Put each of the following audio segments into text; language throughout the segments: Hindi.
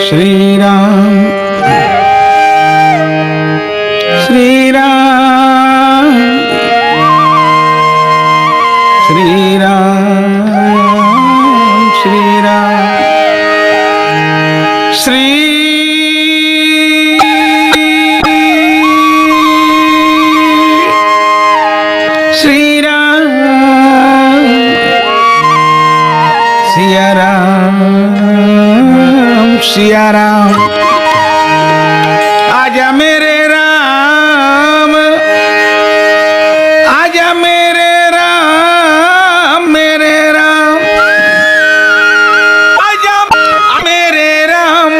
श्री राम श्री राम श्री राम श्री राम श्री श्री राम सिया राम सिया राम आजा मेरे राम आजा मेरे राम मेरे राम आजा मेरे राम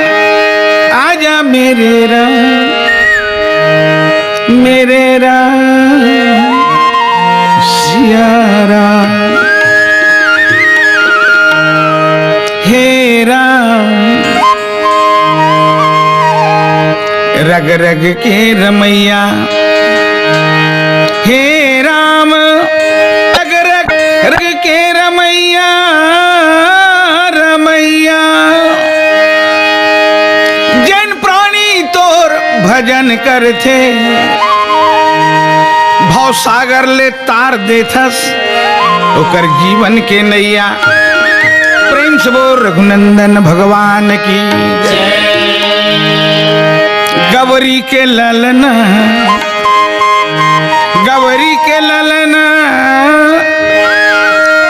आजा मेरे राम मेरे राम सिया राम हे राम रग रग के रमैया हे राम रग रग रग के रमैया रमैया जैन प्राणी तोर भजन करथे भव सागर ले तार देथस ओकर जीवन के नैया प्रेम से बोल रघुनंदन भगवान की जय। गवरी के ललना गवरी के ललना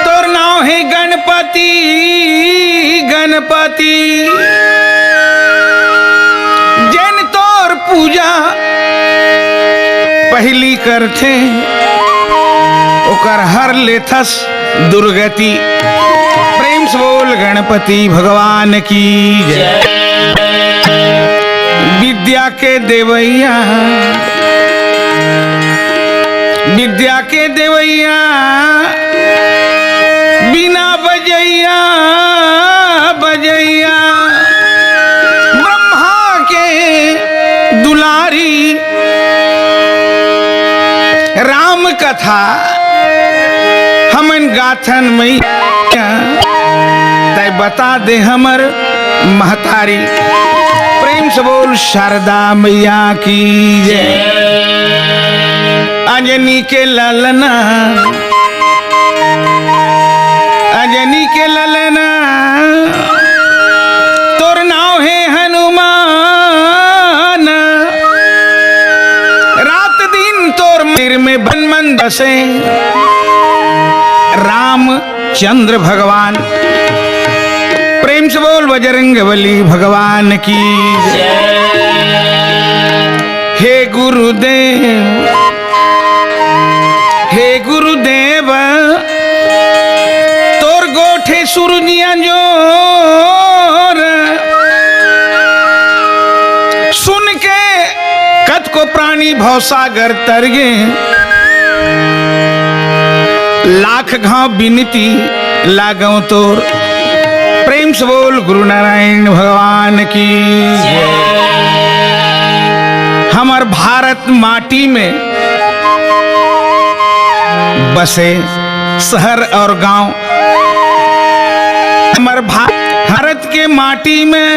तोर नाम है गणपति गणपति जैन तोर पूजा पहली करथे ओकर हर लेथस दुर्गति प्रेम से बोल गणपति भगवान की जय। विद्या के देवैया विद्या के देवैया बिना बजैया बजैया ब्रह्मा के दुलारी राम कथा हमन गाथन मैया तय बता दे हमर महतारी प्रेम से बोल शारदा मैया की जय। अंजनी के ललना अंजनी के ललना तोर नाम है हनुमान रात दिन तोर मंदिर में बन मन बसे राम चंद्र भगवान प्रेम से बोल बजरंगबली भगवान की जय। हे गुरुदेव हे गुरुदेव तोर गोठे सुरजिया जोर सुन के कत को प्राणी भवसागर तरगे लाख घाव बिनती लागो तोर प्रेम से बोल गुरु नारायण भगवान की जय। हमार भारत माटी में बसे शहर और गांव हमार भारत के माटी में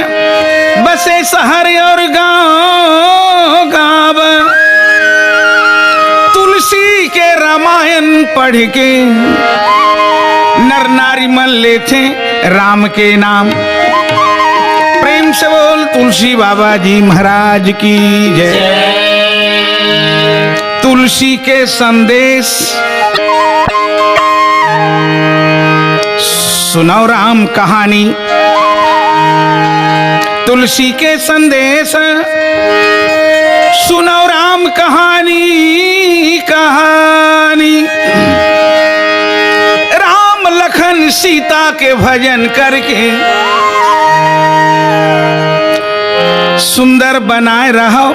बसे शहर और गांव गांव तुलसी के रामायण पढ़ के नर नारी मन लेते राम के नाम प्रेम से बोल तुलसी बाबा जी महाराज की जय। तुलसी के संदेश सुनाओ राम कहानी। तुलसी के संदेश सुनाओ राम कहानी कहानी। राम लखन सीता के भजन करके सुंदर बनाए रहो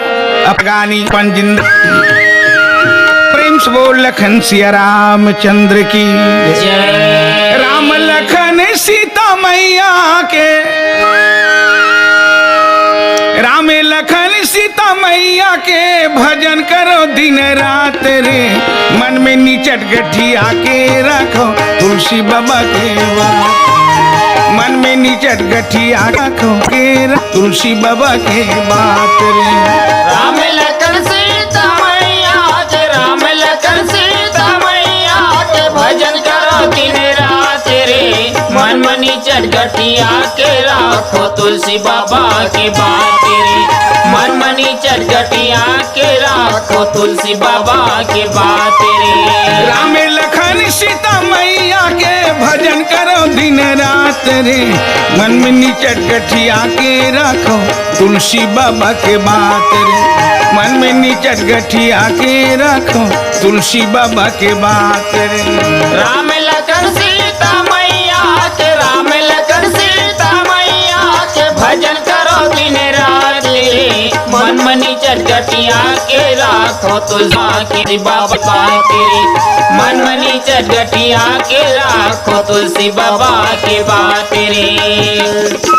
अफगानी पंजिंद। प्रेम से बोल लखन सिया रामचंद्र की जय। राम लखन सीता मैया के, राम लखन सीता मैया के भजन करो दिन रात रे। मन में निचट गठिया के रखो तुलसी बाबा के बात। मन में निचट गठिया रखो के तुलसी बाबा के बात रे। राम लखन सीता मैया के, राम लखन सीता मैया के भजन करो दिन रात रे। मन में निचट गठिया के राखो तुलसी बाबा के बात रे। मन में निचट गठिया के राखो तुलसी बाबा के बात रे। राम लखन सीता मैया के भजन करो दिन रात रे। मन में निचट गठिया के रखो तुलसी बाबा के बात रे। मन में निचट गठिया के रखो तुलसी बाबा के बात रे। राम लखन सीता मैया के, राम लखन सीता मैया के भजन करो दिन रात रे। मन में निचट गठिया के राखो तुलसी बाबा के रे। मन में निचट गठिया के राखो तुलसी बाबा के बात रे।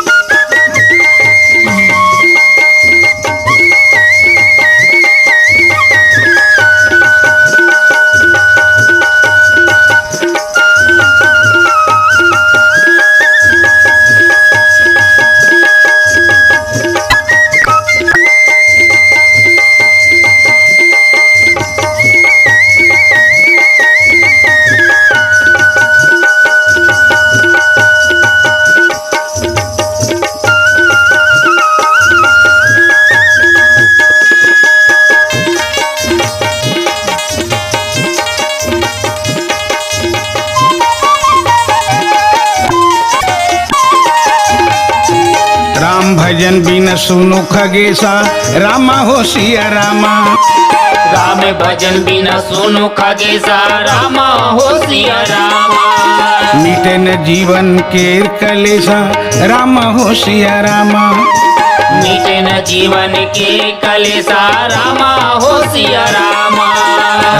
भजन बिन सुनो खगेशा रामा हो सिया रामा। राम भजन बिना सुनो खगेशा रामा हो सिया रामा। मिटे न जीवन के कलेशा रामा हो सिया रामा। मिटे न जीवन के कलेशा रामा हो सिया रामा।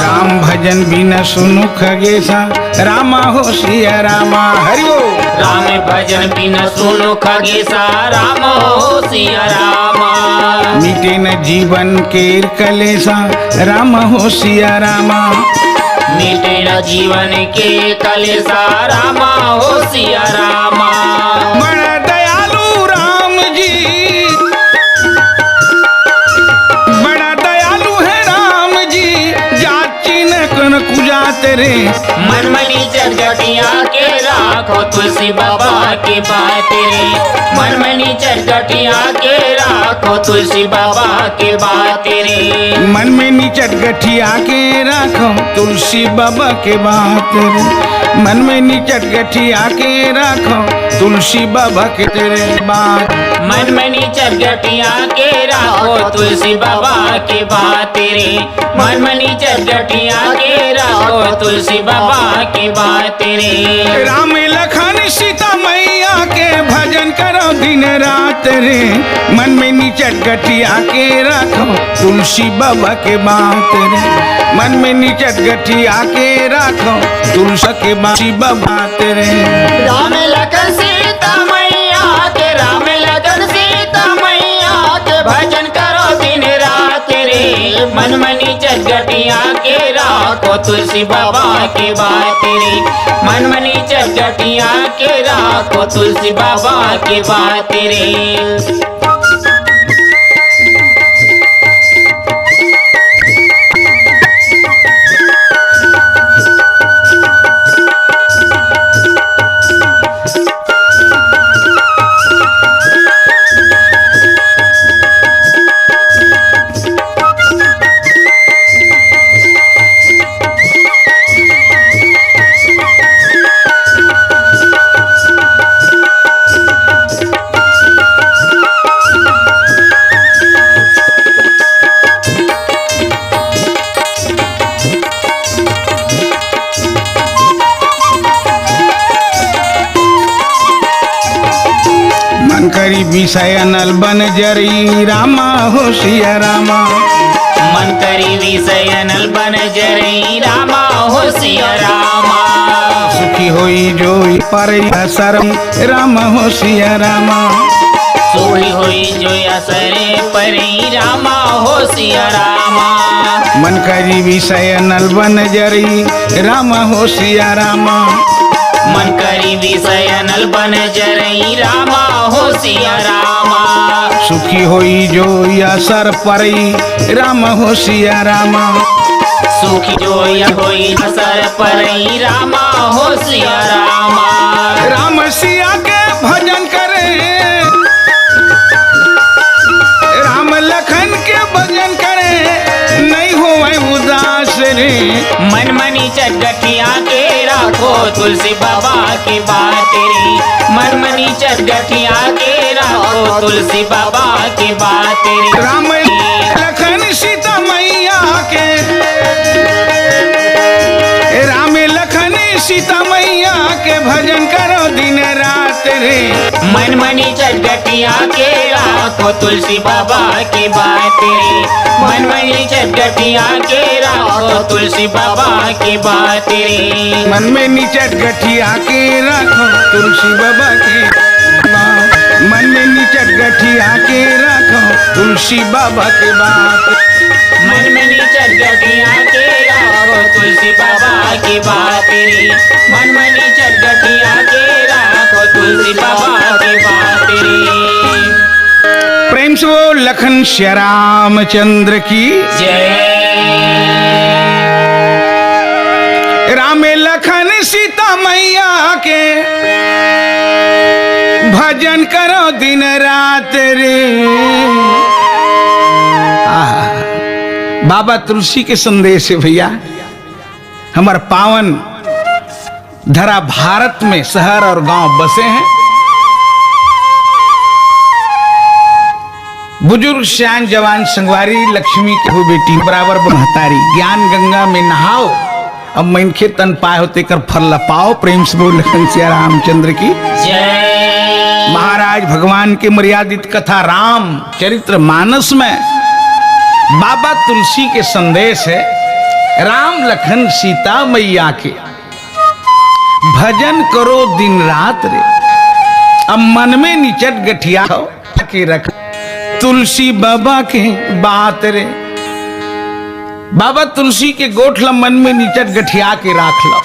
राम भजन बिना सुनो खगेशा रामा हो सिया रामा। हरि बोल। राम भजन बिना सुनो खगेशा राम हो सिया रामा। मिटे न जीवन के कलेशा राम हो सिया रामा। मिटे न जीवन के कलेशा रामा हो सिया रामा। बड़ा दयालु राम जी, बड़ा दयालु है राम जी, जाची न कन कुजात रे। मन मनी चटगटिया के राखो तुलसी बाबा के बात रे। मन मनी चटगटिया के राखो तुलसी बाबा के बात रे। मन में निचट गठिया के रखो तुलसी बाबा के बात रे। मन में निचट गठिया के रखो तुलसी बाबा के तेरे बात। मन मनी चटगटिया के राखो तुलसी बाबा के बात रे। मन मनी चटगटिया के राखो तुलसी बाबा के बात रे। राम लखन सीता मैया के भजन करो दिन रात रे। मन में निचट गठिया के रखो तुलसी बाबा के बात रे। मन में निचट गठिया के रखो तुलसी के बात रे। राम लखन सीता मैया के, राम लखन सीता मैया के भजन करो दिन रात रे। मन मनी चटगटिया के राखो तुलसी बाबा के बात रे। मन मनी चटगटिया के राखो तुलसी बाबा के बात रे। विषय नल बन जरी रामा हो सिया रामा। मन करी विषय नल बन जरी रामा हो सिया रामा। सुखी होई जो पर असर राम हो सिया रामा। सोई होई जो असरे परी रामा हो सिया रामा। मन करी विषय नल बन जरी राम हो सिया रामा। मन करी विषय नल बन जरी रामा हो सिया रामा। सुखी होई जो असर परी राम हो सिया रामा। सुखी जो होई असर परी रामा हो सिया रामा। राम सिया के भजन करे, राम लखन के भजन करे, नहीं होवे उदास रे। मन मनी चटगठिया के राखो तुलसी बाबा की बात रे। मन मनी चटगठिया के राखो तुलसी बाबा की बात रे। राम लखन सीता मैया के, राम लखन सीता मैया के भजन करो दिन रात रे। मन मनी चटगठिया के राखो तुलसी बाबा की बात रे। मन मनी चटगठिया के राखो तुलसी बाबा की बात रे। मन में निचट गठिया के रखो तुलसी बाबा के बात। मन में निचट गठिया के रखो तुलसी बाबा के बात। मन में नीचट गठिया के राखो तुलसी बाबा की बात रे। मन में नीचट गठिया के राखो तुलसी बाबा की बात रे। प्रेम से वो लखन श्री रामचंद्र की जय। राम लखन सीता मैया के भजन करो दिन रात रे। बाबा तुलसी के संदेश है भैया। हमारे पावन धरा भारत में शहर और गांव बसे हैं। बुजुर्ग सियान जवान संगवारी लक्ष्मी के हो बेटी बराबर बनहतारी। ज्ञान गंगा में नहाओ अब मनखे तन पाए होते कर फल पाओ। प्रेम से बोल लखन सिया रामचंद्र की जय। महाराज भगवान के मर्यादित कथा राम चरित्र मानस में बाबा तुलसी के संदेश है। राम लखन सीता मैया के भजन करो दिन रात रे। अब मन में निचट गठिया के रख तुलसी बाबा के बात रे। बाबा तुलसी के गोठला मन में निचट गठिया के राख लो।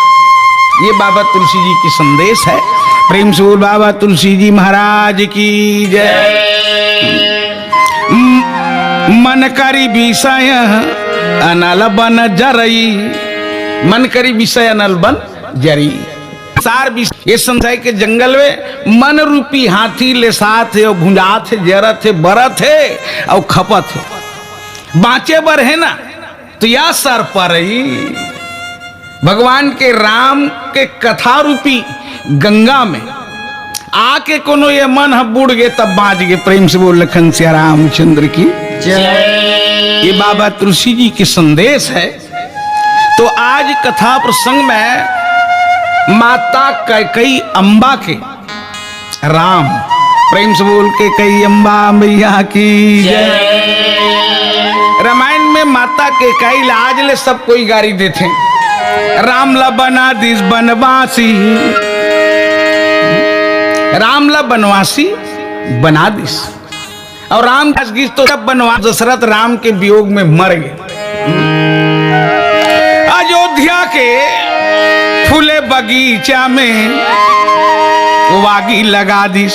ये बाबा तुलसी जी की संदेश है। प्रेम से बोल बाबा तुलसी जी महाराज की जय। मन करी विषय अनल बन जरई। मन करी विषय अनल बन जरी। सार ये संसार के जंगल में मन रूपी हाथी ले साथ है और भुंजात है जरत है बरत है और खपत है। बाँचे बर है ना तो या सर पर भगवान के राम के कथा रूपी गंगा में आके कोनो ये मन बुड़ गए तब बाँच गए। प्रेम से बोल लखन सिया रामचंद्र की जय। ये बाबा तुलसी जी की संदेश है। तो आज कथा प्रसंग में माता कैकई अम्बा के राम प्रेम से बोल के कई अम्बा मैया की जय। रामायण में माता के कई आज ले सब कोई गारी देते। राम ला बना दिस बनवासी, राम ला बनवासी बना दिस। और राम तो सब बनवा दशरथ राम के वियोग में मर गए। अयोध्या के फूले बगीचा में वागी लगा दिस।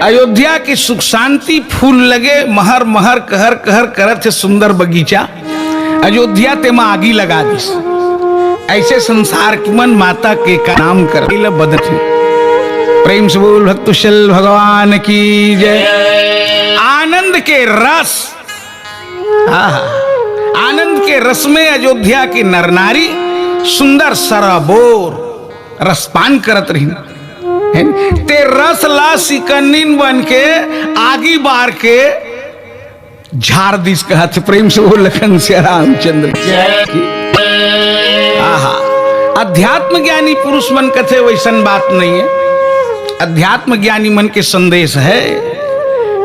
अयोध्या की सुख शांति फूल लगे महर महर कहर कहर करत है सुंदर बगीचा। अयोध्या ते माँ आगी लगा दिस। ऐसे संसार की मन माता के का नाम कर बदत है। प्रेम से बोल भक्तुशल भगवान की जय। आनंद के रस, आनंद के रस में अयोध्या की नर नारी सुंदर सराबोर रसपान करत रही। ते रस ला सिकन्निन बन के आगी बार के झाड़ दिस कहत। प्रेम से बोल लखन सिया रामचंद्र आहा। अध्यात्म ज्ञानी पुरुष मन कथे वैसन बात नहीं है। अध्यात्म ज्ञानी मन के संदेश है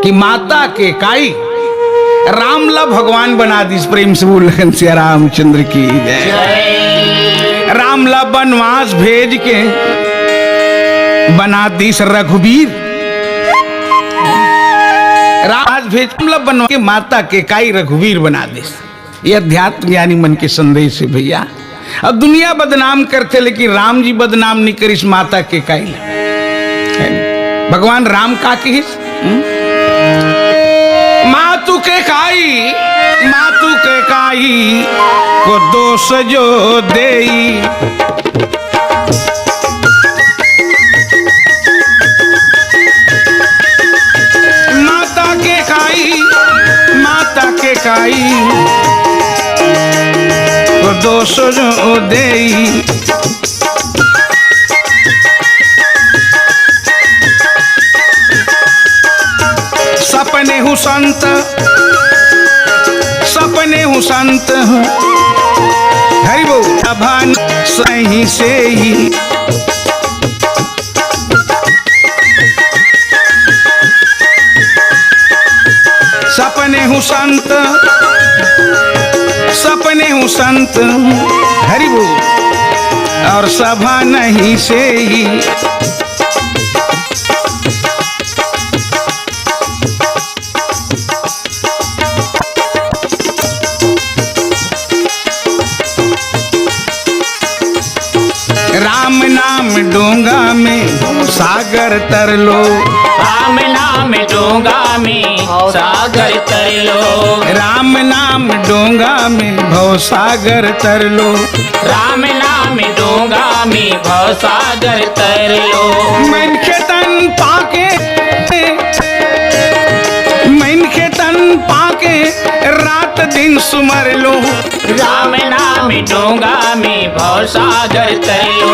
कि माता के काई रामला भगवान बना दिस। प्रेम से बोल लखन सिया रामचंद्र की जय। रामला वनवास भेज के बना दिस रघुवीर। राम भेज बनवा के माता के काई रघुवीर बना दिस। ये अध्यात्म ज्ञानी मन के संदेश है भैया। अब दुनिया बदनाम करते लेकिन राम जी बदनाम नहीं करिस माता के काई। भगवान राम का किस मातु के काई को दोष जो देई। माता के काई को दोष जो देई। सपने हूँ संत हरि बोल अभान सही से ही। सपने हूँ संत हरि बोल और सभा नहीं से ही। राम नाम डोंगा में सागर तर लो। राम नाम डोंगा में सागर तर लो। राम नाम डोंगा में भव सागर तर लो। राम नाम डोंगा में भव सागर तर लो। मन के तन पाके रात दिन सुमर लो। राम नाम डोंगा में भव सागर तर लो।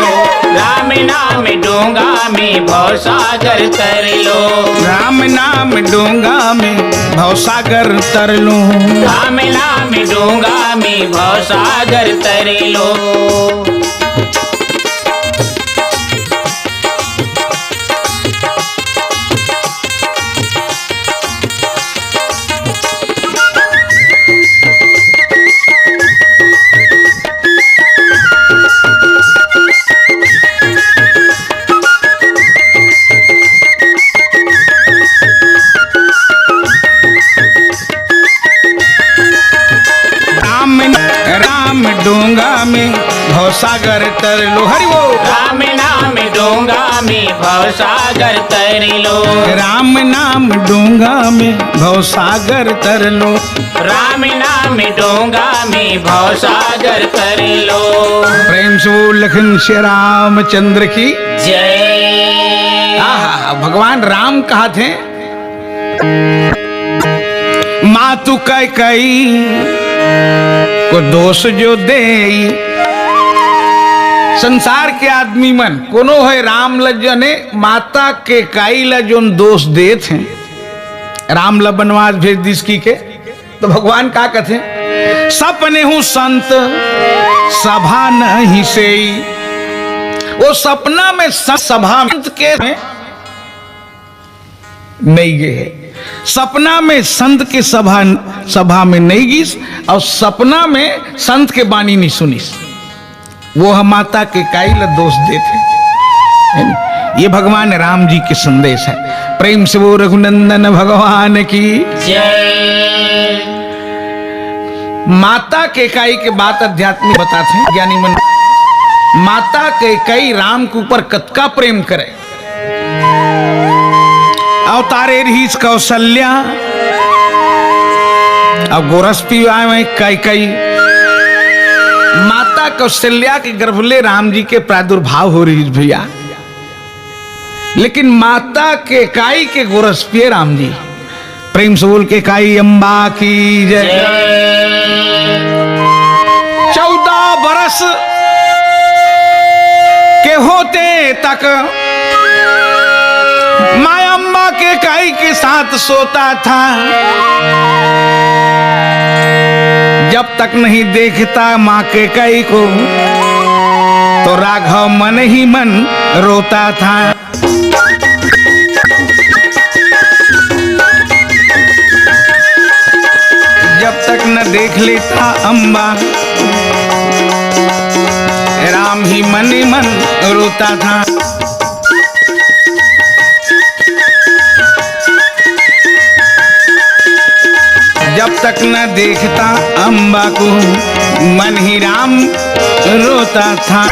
राम नाम डोंगा में भव सागर तर लो। राम नाम डोंगा में भव सागर तर लो। राम नाम डोंगा में भव सागर तर लो। राम डोंगा में भव सागर तर लो। हरि बोल। राम नाम डोंगा में भव सागर तर लो। राम नाम डोंगा में भव सागर तर लो। राम नाम डोंगा में भव सागर तर लो। प्रेम से बोल लखन श्री रामचंद्र की जय। आहा भगवान राम कहा थे मातु कई को दोष जो दे। संसार के आदमी मन कोनो है राम लजने माता के काई ला जोन दोष दे थे। राम ला वनवास भेज दिस की के तो भगवान का कहते सपने हूँ संत सभा नहीं से। वो सपना में सभा के नहीं गए। सपना में संत के सभा में नहीं गिस और सपना में संत के बानी नहीं सुनिस। वो हम माता के काइल दोष देते। ये भगवान राम जी के संदेश है। प्रेम से वो रघुनंदन भगवान की जय। माता के काई के बात अध्यात्मिक बताते हैं ज्ञानी मन। माता के काई राम के ऊपर कतका प्रेम करे। अवतारे रहीस कौशल्या और गोरस पिवाए कई माता कौशल्या के गर्भले राम जी के प्रादुर्भाव हो रही भैया। लेकिन माता के काई के गोरस पिए राम जी। प्रेम से बोल के काई अम्बा की जय। 14 बरस के होते तक माँ अम्बा के काई के साथ सोता था। जब तक नहीं देखता माँ के काई को तो राघव मन ही मन रोता था। न देख लेता अम्बा, राम ही मन ही मन रोता था। जब तक न देखता अम्बा को मन ही राम रोता था।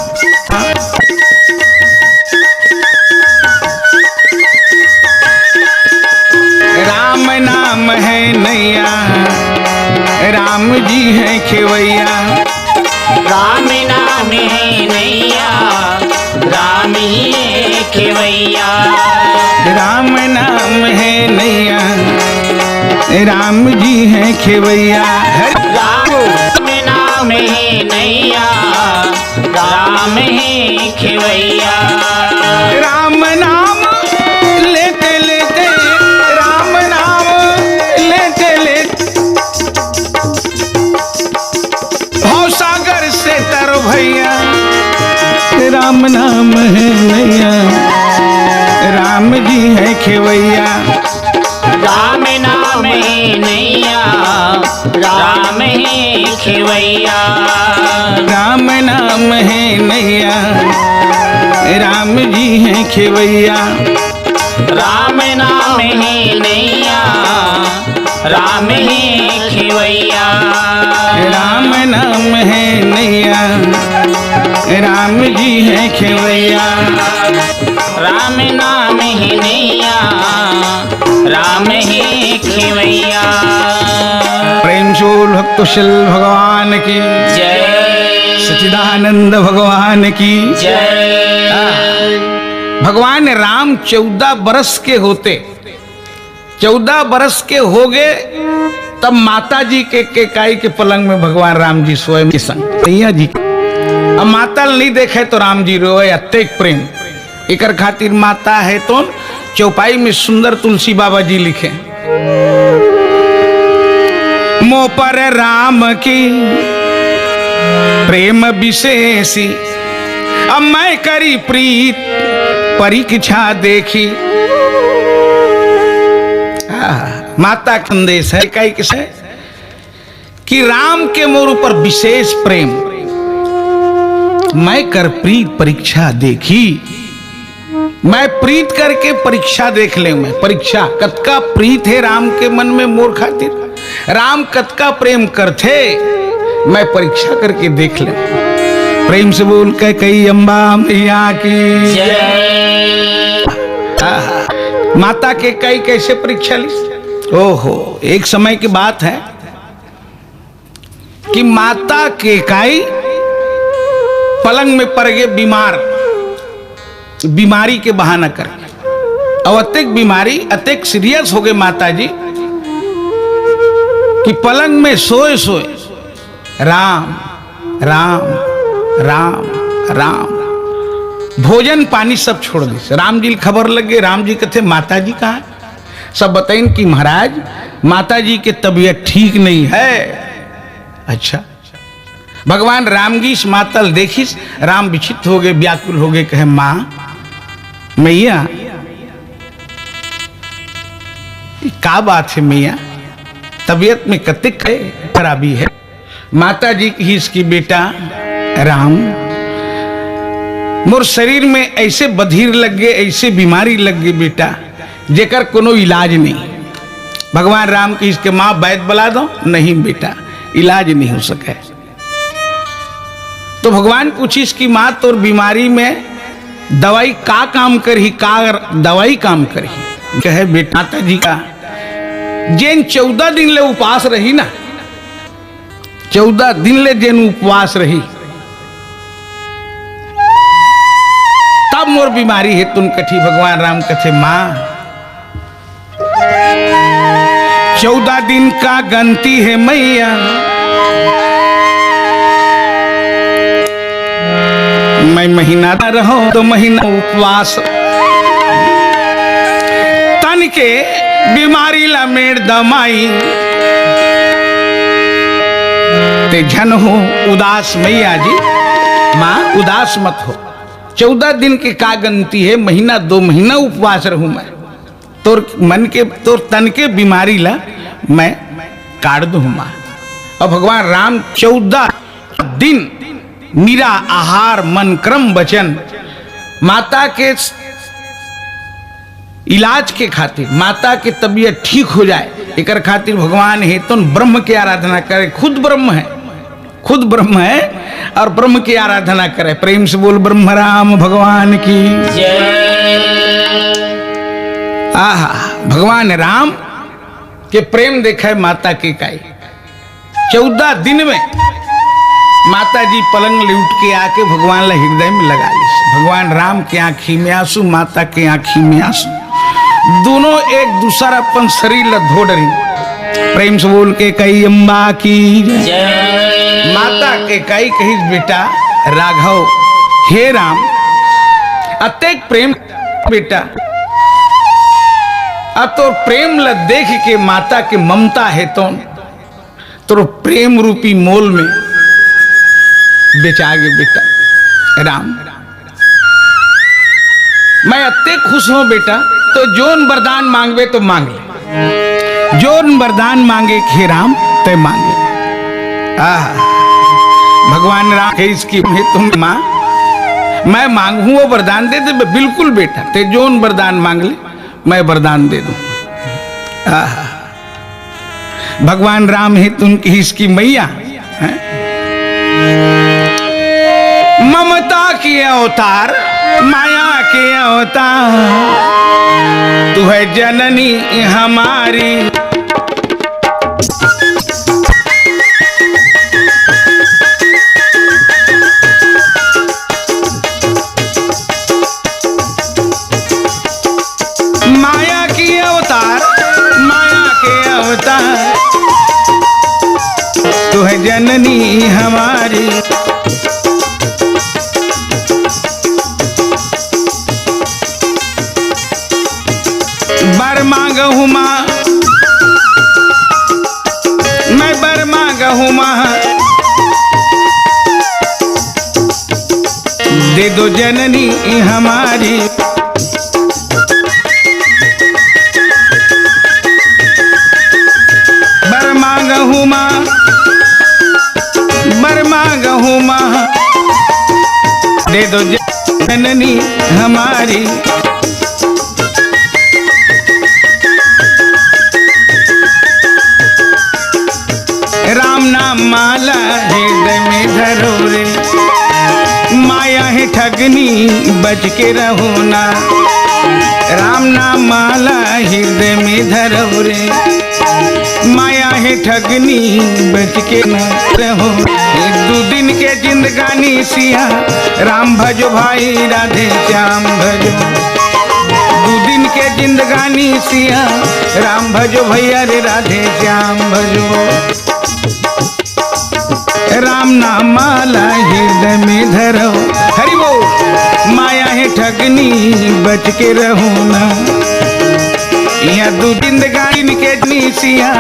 राम नाम है नैया, राम जी है खेवैया। राम नाम है नैया, राम ही है खेवैया। राम नाम है नैया, राम जी है खेवैया। राम नाम है नैया, राम है खेवैया। राम नाम लेते लेते, राम नाम लेते लेते भव सागर से तर भैया। राम नाम है नैया, राम जी है खेवैया। राम नाम है नैया, राम है खेवैया। राम नाम है नैया, राम जी है खेवैया। राम नाम है नैया, राम है खेवैया। राम नाम है नैया, राम जी है खेवैया। राम नाम है नैया, राम है खेवैया। प्रेम से बोल भक्तशल भगवान की जय, सच्चिदानंद भगवान की जय। भगवान राम 14 बरस के होते, 14 बरस के हो गए तब माता जी के केकाई के पलंग में भगवान राम जी सोए के संग मैया जी। अब माता नहीं देखे तो राम जी रोए अत्येक प्रेम। एकर खातिर माता है तो चौपाई में सुंदर तुलसी बाबा जी लिखे, मो पर राम की प्रेम विशेषी, अब मैं करी प्रीत परीक्षा देखी। माता का संदेश है कई किसे कि राम के मोर पर विशेष प्रेम, मैं कर प्रीत परीक्षा देखी। मैं प्रीत करके परीक्षा देख ले। मैं परीक्षा कतका प्रीत है राम के मन में मोर खातिर, राम कतका प्रेम करते, मैं परीक्षा करके देख ले। प्रेम से बोल के कई अम्बा मैया की जय। माता के कई कैसे परीक्षा ली। ओहो, एक समय की बात है कि माता के काई पलंग में पड़ गए बीमार, बीमारी के बहाना करके। और अत्यधिक बीमारी, अत्यधिक सीरियस हो गए माता जी कि पलंग में सोए सोए राम राम राम राम, भोजन पानी सब छोड़ दी। राम जी खबर लग गई। राम जी कहते माता जी कहाँ है? सब बताइन कि महाराज माता जी की तबीयत ठीक नहीं है। अच्छा, भगवान राम जी मातल देखिस, राम विचित हो गए, व्याकुल हो गए, कहे माँ मैया क्या बात है मैया, तबीयत में कतिक खराबी है। माता जी की इसकी बेटा राम मोर शरीर में ऐसे बधिर लग गए, ऐसे बीमारी लग गई बेटा जेकर कोनो इलाज नहीं। भगवान राम की इसके माँ वैद्य बुला दो, नहीं बेटा इलाज नहीं हो सके। तो भगवान पूछी इसकी माँ तोर बीमारी में दवाई का काम करही, का दवाई काम करही? कहे बेटा माता जी का जेन 14 दिन ले उपवास रही ना, 14 दिन ले जेन उपवास रही तब मोर बीमारी है तुम कठी। भगवान राम कथे माँ 14 दिन का गनती है मैया, मैं महीना रहो तो महीना उपवास, तन के बीमारी ला मेड़ दमाई, ते झन हो उदास मैया जी। माँ उदास मत हो, 14 दिन के का गनती है, महीना 2 महीना उपवास रहूं मैं, तोर मन के तोर तन के बीमारी ला मैं काट दूं माँ। और भगवान राम 14 दिन निरा आहार मन क्रम वचन माता के इलाज के खातिर, माता की तबीयत ठीक हो जाए एक खातिर भगवान हेतु ब्रह्म की आराधना करे। खुद ब्रह्म है, खुद ब्रह्म है और ब्रह्म की आराधना करे। प्रेम से बोल ब्रह्म राम भगवान की आहा। भगवान राम के प्रेम देखा है माता के काई। 14 दिन में माता जी पलंग ले उठ के आके भगवान ला हृदय में लगा ली। भगवान राम की आंखी में आंसू, माता के आंखी में आंसू, दोनों एक दूसरा अपन शरीर ला धो डरी। प्रेम से बोल के कही अम्बा की जय। माता के कही कही बेटा राघव, हे राम अत्यक प्रेम बेटा, अब तो प्रेम ला देख के माता के ममता है तो प्रेम रूपी मोल में बेचागे बेटा राम। मैं अत्ते खुश हूं बेटा, तो जोन वरदान मांगवे तो मांग ले, जोन वरदान मांगे खे राम ते मांगे। भगवान राम के इसकी तुम मां मैं मांगू वो वरदान दे दे। बिल्कुल बेटा, ते जोन वरदान मांग ले मैं वरदान दे दूं। भगवान राम है तुमकी इसकी मैया है? ममता के अवतार, माया के अवतार, तू है जननी हमारी। माया की अवतार, माया के अवतार, तू है जननी हमारी। बर मांगहूँ माँ, मैं बर मांगहूँ माँ, दे दो जननी हमारी। बर मांगहूँ माँ, बर मांगहूँ माँ, दे दो जननी हमारी। राम नाम माला हृदय में धरो रे, माया है ठगनी बच के रहो ना। राम नाम माला हृदय में धरो रे, माया है ठगनी बच के न रहो। 2 दिन के जिंदगानी सिया राम भजो भाई राधे श्याम भजो। 2 दिन के जिंदगानी सिया राम भजो भैया रे राधे श्याम भजो। राम नाम माला हृदय में धरो, हरि बोल। माया है ठगनी बच के रहो ना। यहाँ 2 जिंदगानी के निसिया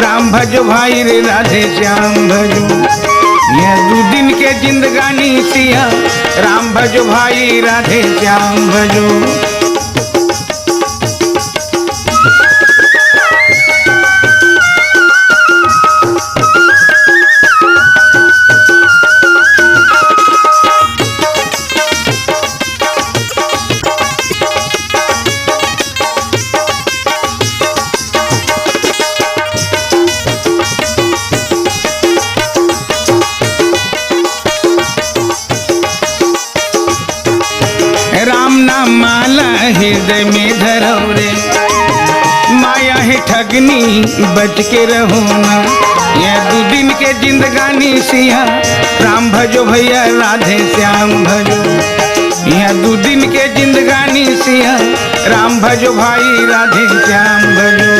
राम भजो भाई रे राधे श्याम भजो। यहाँ 2 दिन के जिंदगानी सिया राम भजो भाई राधे श्याम भजो। हृदय में धरो रे, माया है ठगनी बच के रहो ना। ये 2 दिन के जिंदगानी सिया राम भजो भैया राधे श्याम भजो। यह 2 दिन के जिंदगानी सिया राम भजो भाई राधे श्याम भजो।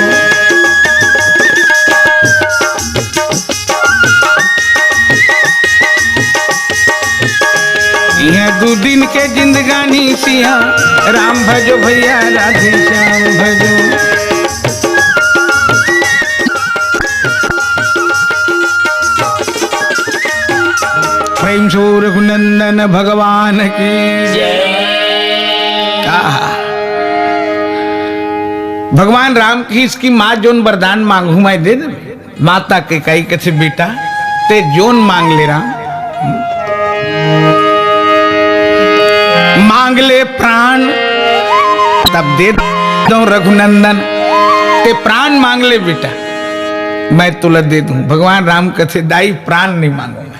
यह 2 दिन के जिंदगानी सिया राम भजो भैया राधे श्याम भजो। प्रेम से रघुनंदन भगवान की जय। भगवान राम की इसकी माँ जोन वरदान मांगू मैं दे दे। माता के कई कथे बेटा ते जोन मांग ले राम, मांग ले प्राण तब दे दो रघुनंदन, ते प्राण मांग ले बेटा मैं तुला दे दूं। भगवान राम कथे दाई प्राण नहीं मांगूंगा,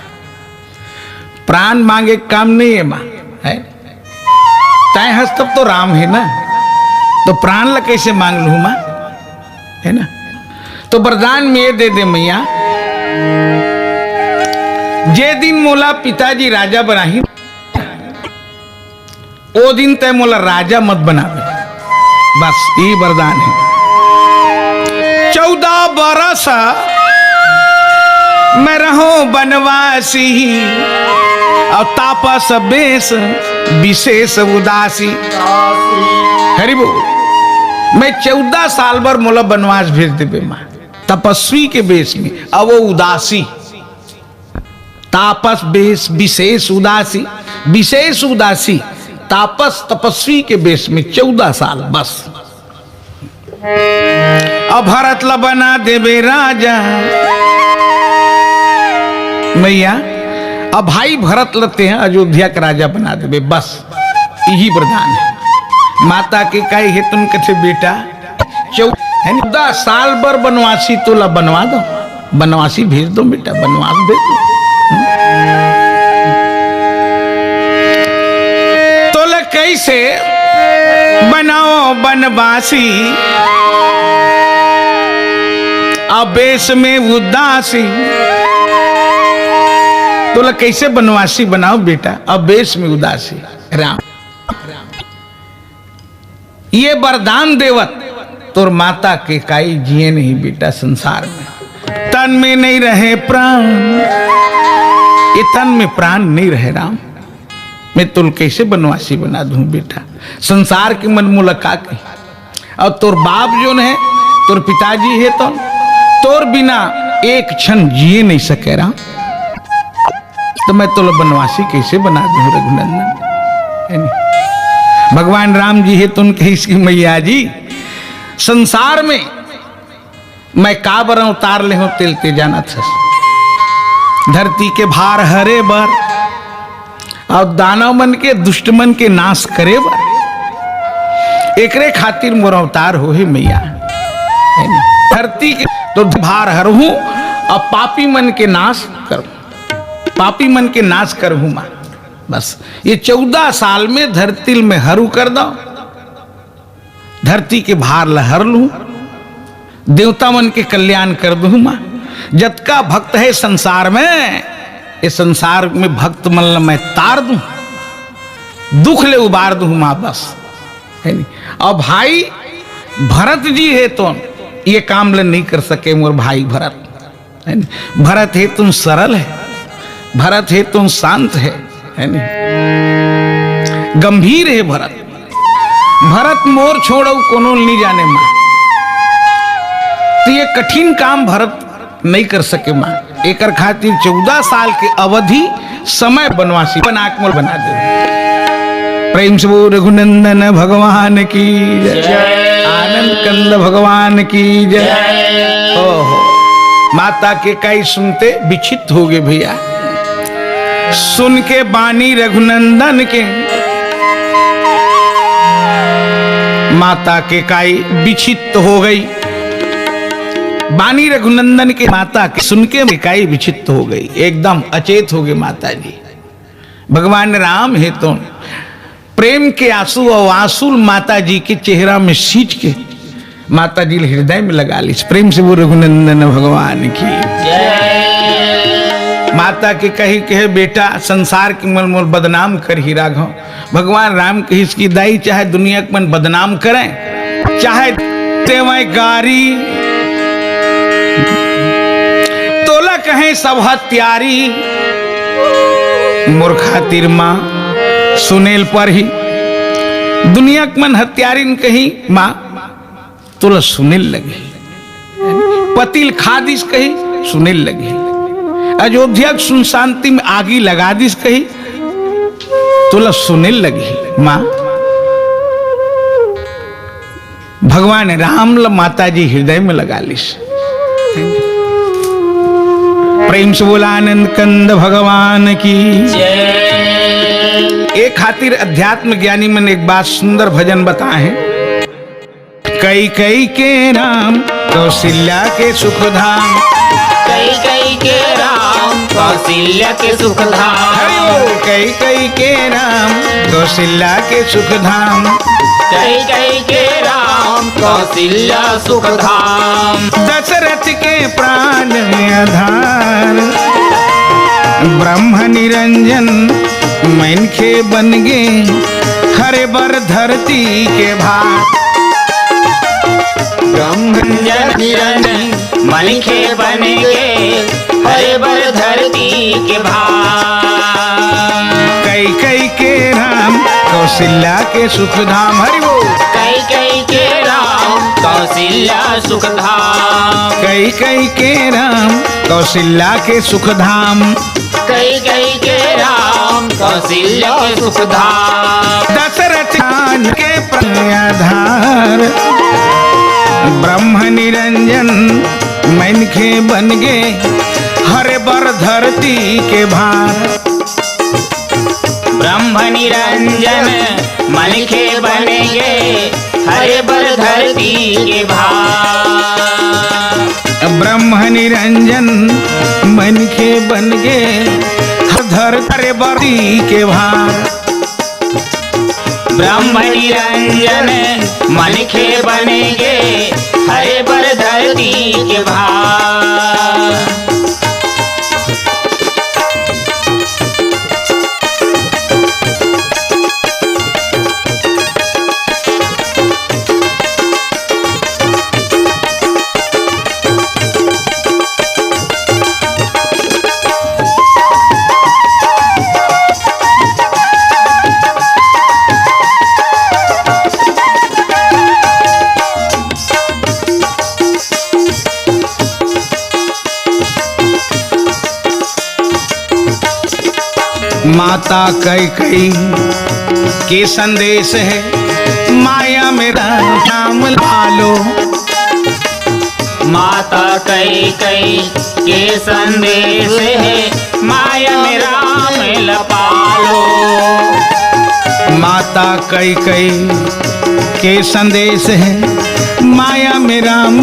प्राण मांगे काम नहीं है मां, है चाहे हंस तब तो राम है ना, तो प्राण ला कैसे मांग लू मां, है ना। तो वरदान में ये दे दे मैया, जे दिन मोला पिताजी राजा बनाही ओ दिन तय मोला राजा मत बनावे, बस ये वरदान है। 14 बरस मैं रहूं बनवासी, और तापस बेस विशेष उदासी। हरि बोल। मैं 14 साल भर मोला बनवास भेज देवे मां, तपस्वी के बेस में, अब वो उदासी, तापस बेस विशेष उदासी, विशेष उदासी तापस तपस्वी के बेस में 14 साल बस। अब भरत ला बना देवे राजा मैया, अब भाई भरत लगते हैं अयोध्या का राजा बना देवे, बस यही वरदान है। माता के कहे है तुम कथे बेटा 14 साल भर बनवासी तो ला बनवा दो, बनवासी भेज दो बेटा, बनवास भेज दो। तो ला कैसे बनाओ बनवासी, अबेस में उदासी। तो ला कैसे बनवासी बनाओ बेटा, अबेस में उदासी। राम ये वरदान देवत तोर माता के काई जिए नहीं बेटा संसार में, तन में नहीं रहे प्राण, ये तन में प्राण नहीं रहे राम, मैं तुल कैसे बनवासी बना दूं बेटा, संसार की मन मुलाकात की। और तोर बाप जो है तोर पिताजी है तो तोर बिना एक क्षण जिए नहीं सके राम, तो मैं तुल बनवासी कैसे बना दूं रघुनंदन। भगवान राम जी है तुम कही इसकी मैया जी, संसार में मैं काबर उतार ले हूं तिलते जाना था, धरती के भार हरे बर, और दानव मन के दुष्ट मन के नाश करे बर, एकरे खातिर मोर अवतार हो ही मैया। धरती के तो भार हरहूं और पापी मन के नाश करूं, पापी मन के नाश करहूं मां, बस ये 14 साल में धरती में हरू कर दो, धरती के भार लहर लूं, देवता मन के कल्याण कर दूं मां। जतका भक्त है संसार में, इस संसार में भक्त मन मैं तार दूं, दुख ले उबार दूं मां, बस है नहीं। और भाई भरत जी है तो ये काम ले नहीं कर सके मोर भाई भरत, है नहीं। भरत है तुम सरल है, भरत है तुम शांत है नहीं, गंभीर है भरत, भरत मोर छोड़ो कोनो नहीं जाने मां, तो ये कठिन काम भरत नहीं कर सके मां, एक खातिर 14 साल के अवधि समय बनवासी बनाकमल बना दे। प्रेम से बोल रघुनंदन भगवान की जय, आनंद कंद भगवान की जय। ओहो माता के कई सुनते विचित हो गए भैया, सुन के बानी रघुनंदन के, माता के काई विचित हो गई, बानी रघुनंदन के माता के सुन के काई विचित हो गई, एकदम अचेत हो गए माता जी। भगवान राम है तो प्रेम के आंसू और आंसू माता जी के चेहरा में सींच के माता जी हृदय में लगा ली। प्रेम से वो रघुनंदन भगवान की माता के कही कहे बेटा संसार के मन मोल बदनाम कर ही राघव। भगवान राम कही इसकी दाई चाहे दुनिया के मन बदनाम करें, चाहे देवै गारी, तोला कहें सब हत्यारी, मोर खातिर मां सुनेल पर ही दुनिया के मन हत्यारिन कही मां तोला सुनेल लगे, पतिल खादिस कही सुनेल लगे, अयोध्या सुन शांति में आगी लगा दिस कही तोला सुनेल लगी मां। भगवान राम ल माता जी हृदय में लगा लिस, प्रेम से बोला आनंद कंद भगवान की। जय। एक खातिर अध्यात्म ज्ञानी मन एक बात सुंदर भजन बताए हैं। कई कई के राम कौशल्या के सुख धाम, कई कई के राम कौशल्या के सुख धाम, कई कई के राम कौशल्या के सुख धाम, कई कई के राम कौशल्या सुख धाम। दशरथ के प्राण आधार ब्रह्म निरंजन मनखे बन गे हरे बर धरती के भार। ब्रह्म निरंजन मनखे बनेंगे हरे बर धरती के भार। कई कई के राम कौशल्या के सुख धाम, हरि बोल। कई कई के राम कौशल्या सुख धाम, कई कई के राम कौशल्या के सुख धाम, कई कई के राम कौशल्या के सुख धाम। दशरथ के प्राण आधार ब्रह्म निरंजन मनखे बन गे हरे बर धरती के भार। ब्रह्म निरंजन मनखे बनेंगे हरे बर धरती के भार। ब्रह्म निरंजन मनखे बन गे हरे धरती के भार। ब्रह्म निरंजन मनखे बनेंगे हरे बर धरती के भार। माता कई कई के संदेश है माया मेरा नाम लालो। माता कई कई के संदेश है माया में राम लपालो। माता कई कई के संदेश है माया में राम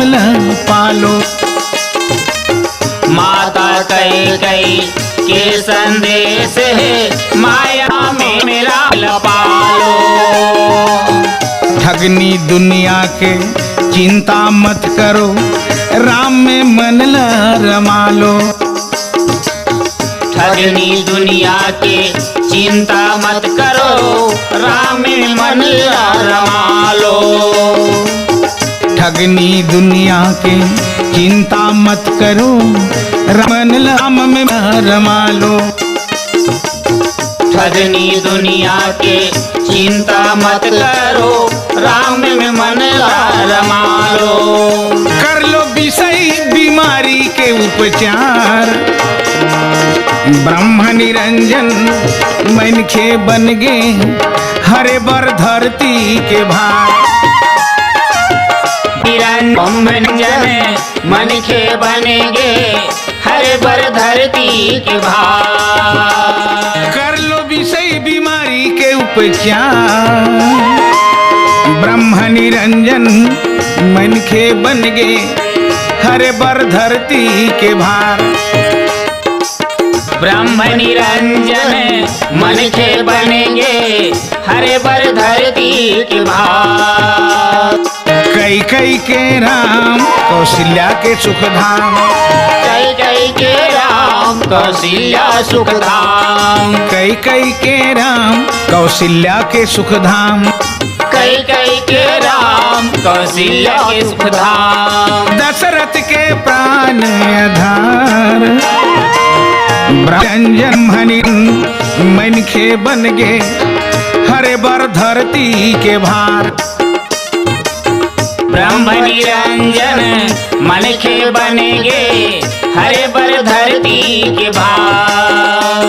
पालो। माता कई कई के संदेश है माया में मेरा लपालो। ठगनी दुनिया के चिंता मत करो राम में मन रमा लो। ठगनी दुनिया के चिंता मत करो राम में मन रमा लो। ठगनी दुनिया के चिंता मत करो रमन राम में रमा लो। ठगनी दुनिया के चिंता मत करो राम में मन रमा लो। कर लो विषय बीमारी के उपचार ब्रह्म निरंजन मनखे बन गे हरे बर धरती के भार। ब्रह्म निरंजन मनखे बनेंगे हरे बर धरती के भार। कर लो विषय बीमारी के उपचार ब्रह्म निरंजन मनखे बन गे हरे बर धरती के भार। ब्रह्म निरंजन मनखे बनेंगे हरे बर धरती के भार। कई कई के राम कौशल्या के सुख धाम, कई कई के राम कौशल्या सुख धाम, कई कई के राम कौशल्या के सुख धाम, कई कई के राम कौशल्या के सुख धाम। दशरथ के प्राण आधार ब्रह्मनिरंजन मनखे बन गे हरे बर धरती के भार। ब्रह्म निरंजन मनखे बनेंगे हरे बर धरती के भार।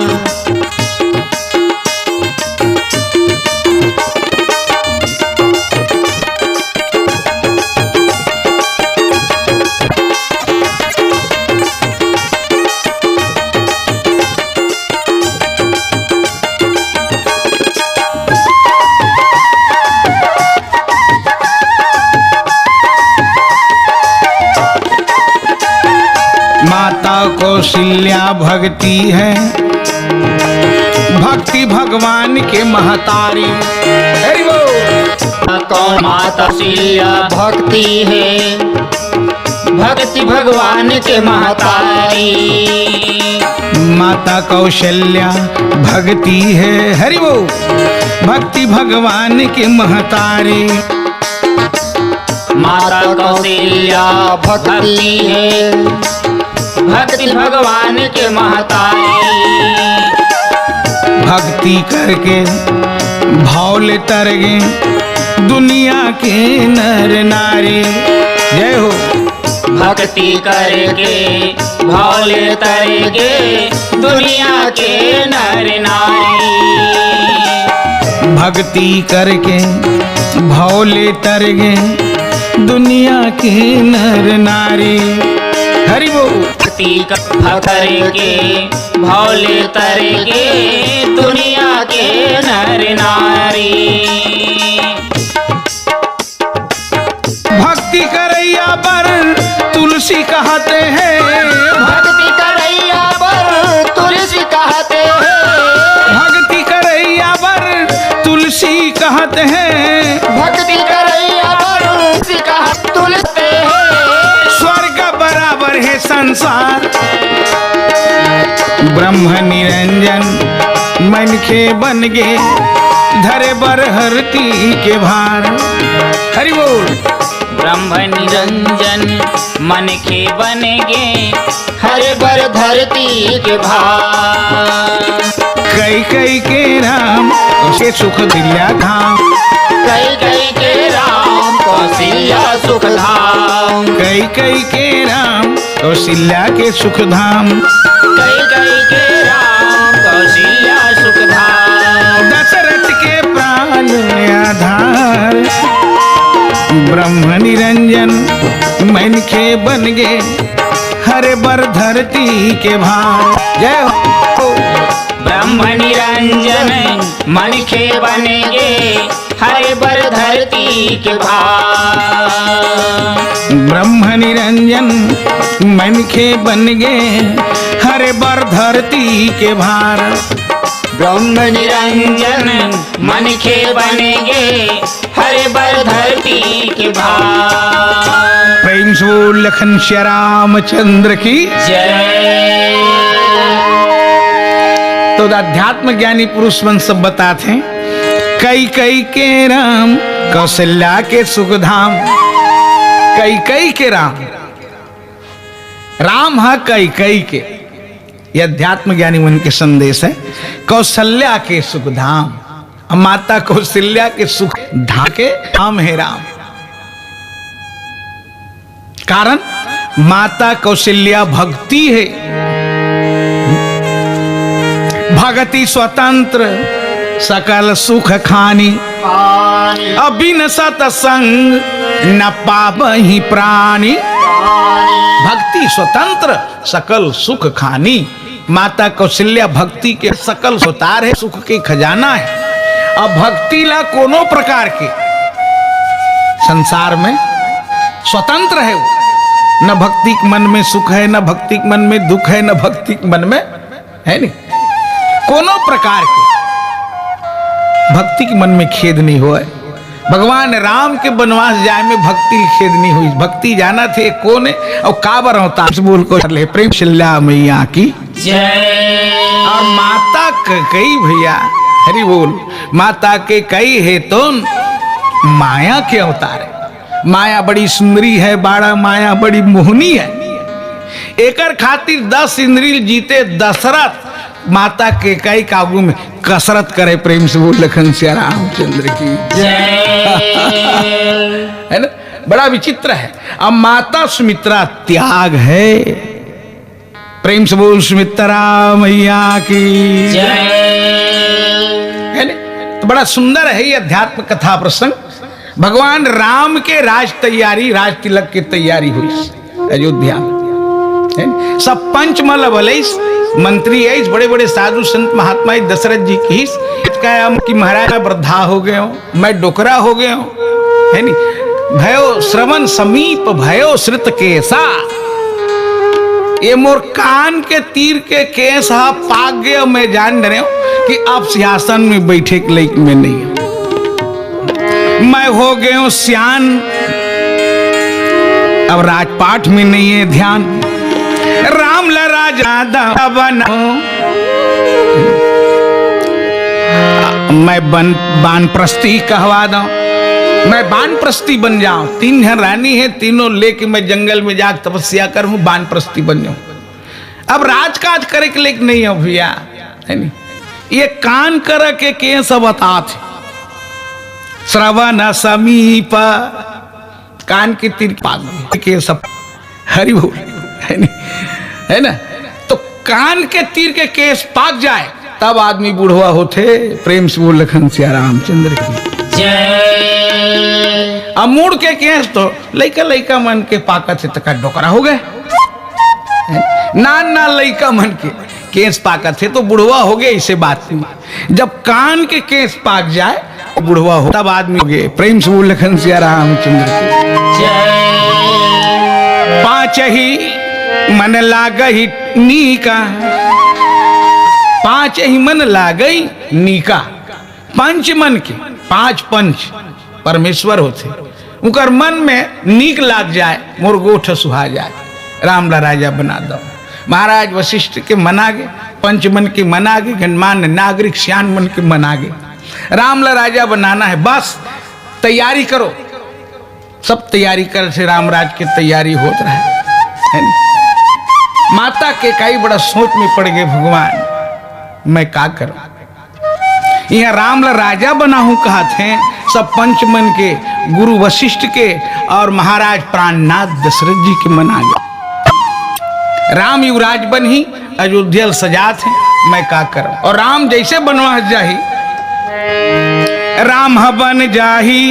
माता कौशल्या भक्ति है, भक्ति भगवान के महतारी। हरि बोल। कौन माता कौशल्या भक्ति है, भक्ति भगवान के महतारी। माता कौशल्या भक्ति है, हरि बोल, भक्ति भगवान के महतारी। माता कौशल्या भक्ति है, भक्ति भगवान के महतारी। भक्ति करके भौले तरगे दुनिया के नर नारी। जय हो। भक्ति करके भौले तरगे दुनिया के नर नारी। भक्ति करके भौले तरगे दुनिया के नर नारी। हरि बोल। भक्ति करके भौले तरगे दुनिया के नर नारी। भक्ति करैया बर तुलसी कहते हैं, भक्ति करैया बर तुलसी कहते हैं। भक्ति करैया बर तुलसी कहते हैं। भक्ति करैया बर तुलसी कहते हैं। स्वर्ग बराबर है संसार, ब्रह्म निरंजन मन के बन गे धरे बर हरती के भार। हरि बोल। ब्रह्म निरंजन मन के बनेगे हरे बर धरती के भार। कई कई के राम उसे सुख दिल्या धाम, कई कई के राम कौशल्या सुख धाम। कई कई के राम कौशल्या के सुख धाम। कई कई के राम कौशल्या सुख धाम। दशरथ के प्राण आधार, ब्रह्म निरंजन मन के बन गे हरे बर धरती के भार। जय हो। ब्रह्म निरंजन मन के बनेगे हरे बर धरती के भार। ब्रह्म निरंजन मन के बन गे हरे बर धरती के भार। ब्रह्म निरंजन मन के बनेगे हरे बर धरती के भार। प्रेम से बोल लखन श्री रामचंद्र की। जय। तो अध्यात्म ज्ञानी पुरुष मन सब बताते हैं, कई कई के राम कौशल्या के सुखधाम। कई कई के राम, राम है कई कई के। यह अध्यात्म ज्ञानी मन के संदेश है। कौशल्या के सुखधाम, माता कौशल्या के सुख धाम के धाम है राम। कारण माता कौशल्या भक्ति है, भगति स्वतंत्र सकल सुख खानी। अबिन सतसंग न पावहि प्राणी, भक्ति स्वतंत्र सकल सुख खानी। माता कौशल्या भक्ति के सकल सुतार है, सुख के खजाना है। अब भक्ति ला कोनो प्रकार के संसार में स्वतंत्र है वो। न भक्ति के मन में सुख है, न भक्ति के मन में दुख है, न भक्ति के मन में है नहीं। कोनो प्रकार के भक्ति के मन में खेद नहीं हुआ। भगवान राम के वनवास जाए में भक्ति की खेद नहीं हुई। भक्ति जाना थे कौन है और काबर होता बोल को ले। प्रेम कौशल्या मैया की जय। और माता कई भैया, हरि बोल। माता के कई है तो माया के अवतार है। माया बड़ी सुंदरी है, बाड़ा माया बड़ी मोहनी है। एकर खातिर 10 इंद्रिय जीते दशरथ माता के कई काबू में कसरत करे। प्रेम से बोल लखन श्री रामचंद्र की जय। है ना, बड़ा विचित्र है। अब माता सुमित्रा त्याग है। प्रेम से बोल सुमित्रा मैया की जय। है ना, तो बड़ा सुंदर है ये अध्यात्म कथा प्रसंग। भगवान राम के राज तैयारी, राज तिलक की तैयारी हुई अयोध्या में। सब पंचमल बलैस मंत्री है, बड़े बड़े साधु संत महात्मा दशरथ जी की कि महाराज मैं वृद्धा हो गए हो, मैं डोकरा हो गया हूं, है नहीं। भयो श्रवण समीप भयो श्रुत केसा, ये मोर कान के तीर के केस हा पाक गए, मैं जान रहे हूं कि अब सिंहासन में बैठे के लायक में नहीं हूं। मैं हो गया हूं सियान, अब राजपाट में नहीं है ध्यान। राम ला राजा बना, मैं बानप्रस्थी कहवा दूं, मैं बानप्रस्थी बन जाऊं। 3 रानी है, तीनों लेके मैं जंगल में जाकर तपस्या करूं, बानप्रस्थी बन जाऊं। अब राजकाज करे के लिए नहीं हो भैया, है नहीं। ये कान कर के सब अतात श्रवण समीप, कान के तीर पाग के सब हरि बोल, है नहीं, है ना। तो कान के तीर के केस पाक जाए तब आदमी बुढ़वा होते। प्रेम से बोल लखन सिया रामचंद्र की जय। अमूड़ के केस तो लइका लइका मन के पाकत से तक डोकरा हो गए। ना लइका मन के केस पाकत थे तो बुढ़वा हो गए। इसे बात नहीं, जब कान के केस पाक जाए बुढ़वा हो तब आदमी हो गए। प्रेम से बोल लखन सिया रामचंद्र की जय। 5 ही मन लागई नीका, 5 ही मन लागई नीका। पंच मन के 5 पंच परमेश्वर होते, उनकर मन में नीक लाग जाए, मोर गोठ सुहा जाए, राम ला राजा बना दो। महाराज वशिष्ठ के मना गे, पंच मन के मना गे, गणमान्य नागरिक श्यान मन के मना गे। राम ला राजा बनाना है, बस तैयारी करो। सब तैयारी कर से रामराज की तैयारी हो रहा है नहीं? माता के कई बड़ा सोच में पड़ गए, भगवान मैं क्या करूं। यह राम ला राजा बना हूं कहा थे। सब पंचमन के गुरु वशिष्ठ के और महाराज प्राणनाथ दशरथ जी के मना गए। राम युवराज बन ही अयोध्या सजा थे, मैं क्या करूं। और राम जैसे बनवास जाही, राम बन जाही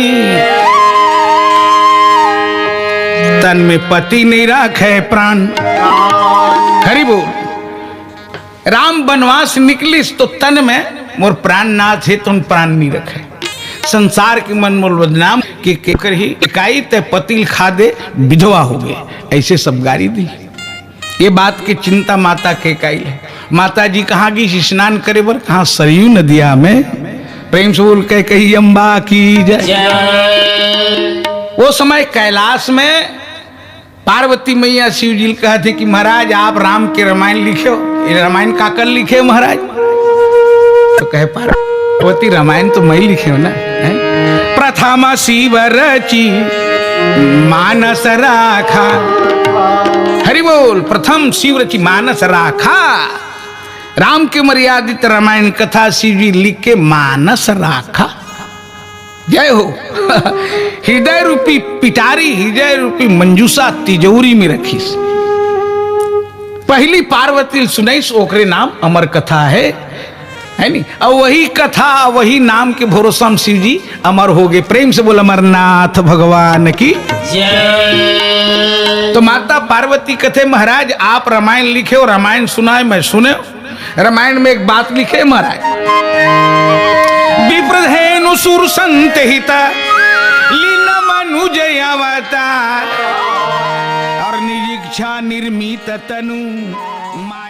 तन में पति नहीं राखे प्राण। हरि बोल। राम बनवास निकलिस तो तन में मोर प्राण ना थे, तुम प्राण नहीं रखे। संसार के मन मोल बदनाम कि कर ही इकाई ते पतिल खा दे विधवा हो गए, ऐसे सब गारी दी। ये बात की चिंता माता के इकाई है। माता जी कहाँ गई स्नान करे बर, कहाँ सरयू नदिया में। प्रेम से बोल के कही अम्बा की जय। वो समय कैलाश में पार्वती मैया शिव जी कहते कि महाराज आप राम के रामायण लिखे, रामायण काकर लिखे महाराज। तो कहे पार्वती रामायण तो मैं लिखे हो ना। प्रथम शिव रची मानस राखा। हरि बोल। प्रथम शिव रची मानस राखा। राम के मर्यादित रामायण कथा शिव जी लिख के मानस राखा। जय हो। हृदय रूपी पिटारी, हृदय रूपी मंजूसा तिजोरी में रखी। पहली पार्वती सुनाई, ओकरे नाम अमर कथा है नहीं। और वही कथा वही नाम के भरोसा शिव जी अमर हो गए। प्रेम से बोल अमरनाथ भगवान की जय। तो माता पार्वती कहते महाराज आप रामायण लिखे और रामायण सुनाए, मैं सुने। रामायण में एक बात लिखे महाराज, विप्रधेनु सुर संत हिता लीन मनुज अवतार और निज इच्छा निर्मित तनु माया।